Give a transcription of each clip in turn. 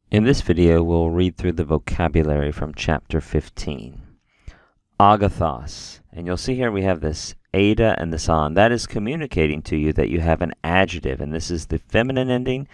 In this video, we'll read through the vocabulary from chapter 15. Agathos. And you'll see here we have this eta and this on. That is communicating to you that you have an adjective, and this is the feminine ending,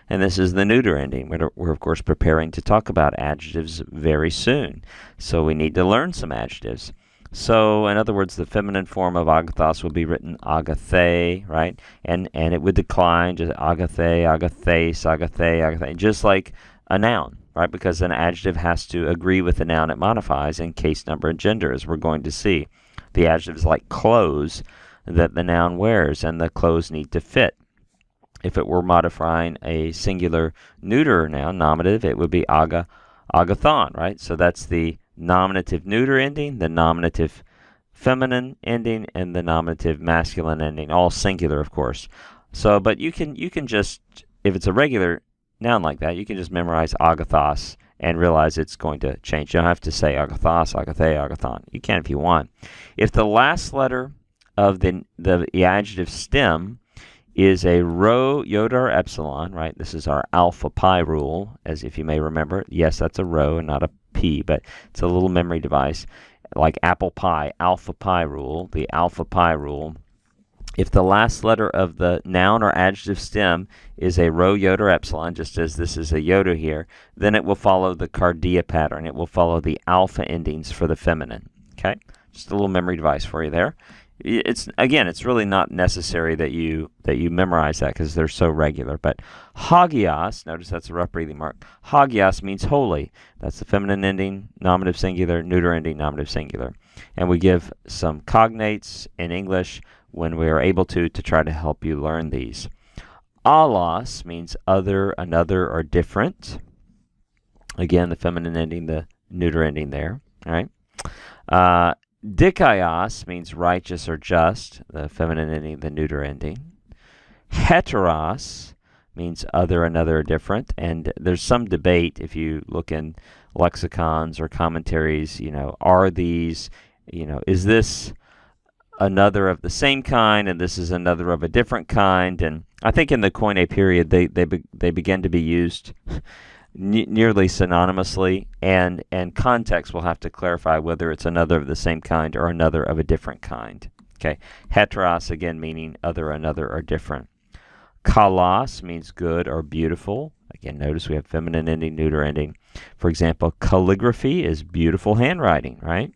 and this is the neuter ending. We're of course preparing to talk about adjectives very soon, so we need to learn some adjectives. So, in other words, the feminine form of agathos would be written agathe, right? And it would decline just agathe, agathes, agathe, agathe, just like a noun, right? Because an adjective has to agree with the noun it modifies in case, number, and gender, as we're going to see. The adjective is like clothes that the noun wears, and the clothes need to fit. If it were modifying a singular neuter noun, nominative, it would be agathon, right? So that's the nominative neuter ending, the nominative feminine ending, and the nominative masculine ending, all singular, of course. So, but you can just, if it's a regular noun like that, you can just memorize agathos and realize it's going to change. You don't have to say agathos, agathe, agathon. You can if you want. If the last letter of the adjective stem is a rho, iota, or epsilon, right? This is our alpha pi rule, as if you may remember. Yes, that's a rho and not a p, but it's a little memory device like apple pie, alpha pi rule, the alpha pi rule. If the last letter of the noun or adjective stem is a rho, iota, or epsilon, just as this is a iota here, then it will follow the cardia pattern. It will follow the alpha endings for the feminine. Okay, just a little memory device for you there. It's really not necessary that you memorize that because they're so regular. But hagios, notice that's a rough breathing mark. Hagios means holy. That's the feminine ending, nominative singular, neuter ending, nominative singular. And we give some cognates in English when we are able to try to help you learn these. Allos means other, another, or different. Again, the feminine ending, the neuter ending there. All right. Dikaios means righteous or just, the feminine ending, the neuter ending. Heteros means other, another, or different. And there's some debate if you look in lexicons or commentaries, are these, is this another of the same kind and this is another of a different kind? And I think in the Koine period they began to be used nearly synonymously, and context will have to clarify whether it's another of the same kind or another of a different kind. Okay, heteros again meaning other, another, or different. Kalos means good or beautiful. Again, notice we have feminine ending, neuter ending. For example, calligraphy is beautiful handwriting, right?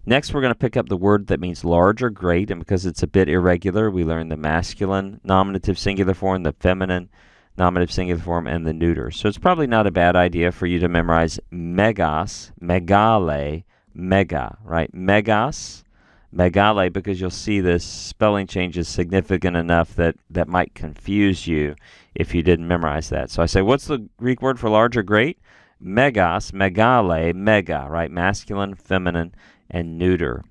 Next, we're going to pick up the word that means large or great, and because it's a bit irregular, we learn the masculine nominative singular form, the feminine nominative singular form, and the neuter. So it's probably not a bad idea for you to memorize megas, megale, mega, right? Megas, megale, because you'll see this spelling change is significant enough that might confuse you if you didn't memorize that. So I say, what's the Greek word for large or great? Megas, megale, mega, right? Masculine, feminine, and neuter.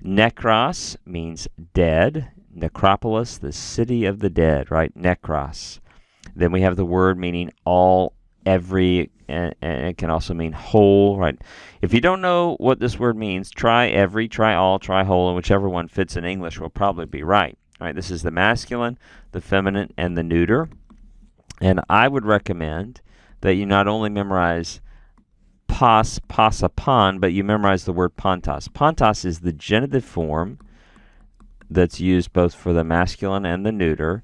Nekros means dead. Necropolis, the city of the dead, right? Nekros. Then we have the word meaning all, every, and it can also mean whole, right? If you don't know what this word means, try every, try all, try whole, and whichever one fits in English will probably be right. All right, this is the masculine, the feminine, and the neuter. And I would recommend that you not only memorize pas upon, but you memorize the word pantos. Pantos is the genitive form that's used both for the masculine and the neuter.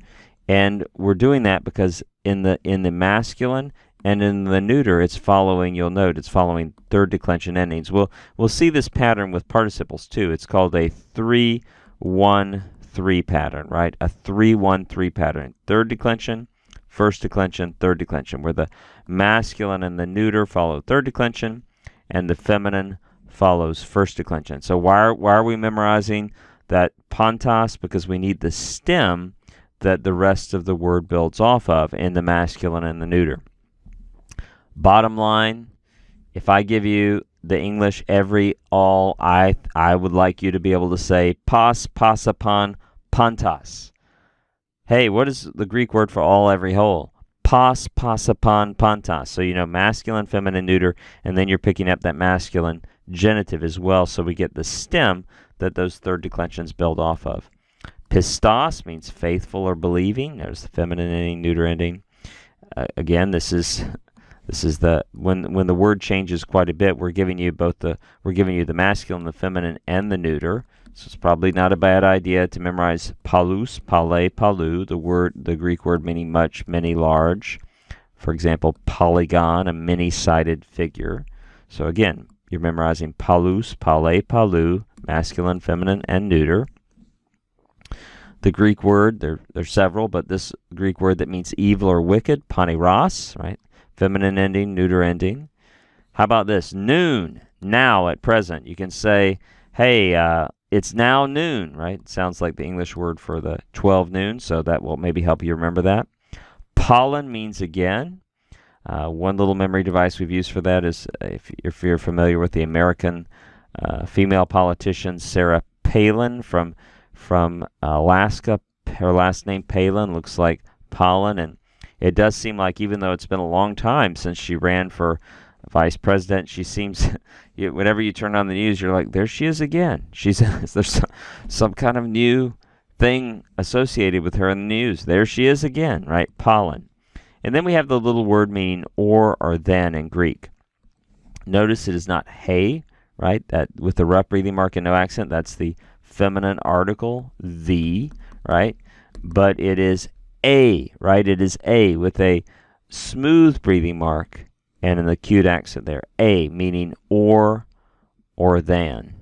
And we're doing that because in the masculine and in the neuter, it's following, you'll note, it's following third declension endings. We'll see this pattern with participles too. It's called a 3-1-3 pattern, right? A 3-1-3 pattern. Third declension, first declension, third declension, where the masculine and the neuter follow third declension and the feminine follows first declension. So why are we memorizing that pantos? Because we need the stem that the rest of the word builds off of in the masculine and the neuter. Bottom line, if I give you the English every, all, I would like you to be able to say pas upon, pantos. Hey, what is the Greek word for all, every, whole? Pas upon, pantos. So masculine, feminine, neuter, and then you're picking up that masculine genitive as well, so we get the stem that those third declensions build off of. Pistos means faithful or believing. There's the feminine ending, neuter ending. Again, this is the when the word changes quite a bit, we're giving you the masculine, the feminine, and the neuter. So it's probably not a bad idea to memorize palus, pale, palu, the Greek word meaning much, many, large. For example, polygon, a many-sided figure. So again, you're memorizing palus, pale, palu, masculine, feminine, and neuter. The Greek word, there's several, but this Greek word that means evil or wicked, paniros, right? Feminine ending, neuter ending. How about this? Noon, now, at present. You can say, hey, it's now noon, right? It sounds like the English word for the 12 noon, so that will maybe help you remember that. Pollen means again. One little memory device we've used for that is, if you're familiar with the American female politician Sarah Palin from Alaska. Her last name Palin looks like pollen, and it does seem like, even though it's been a long time since she ran for vice president, she seems, whenever you turn on the news, you're like, there she is again. There's some kind of new thing associated with her in the news. There she is again, right? Pollen. And then we have the little word meaning or then in Greek. Notice it is not hey, right? That with the rough breathing mark and no accent, that's the feminine article, the, right? But it is a, right? It is a with a smooth breathing mark and an acute accent there. A, meaning or than.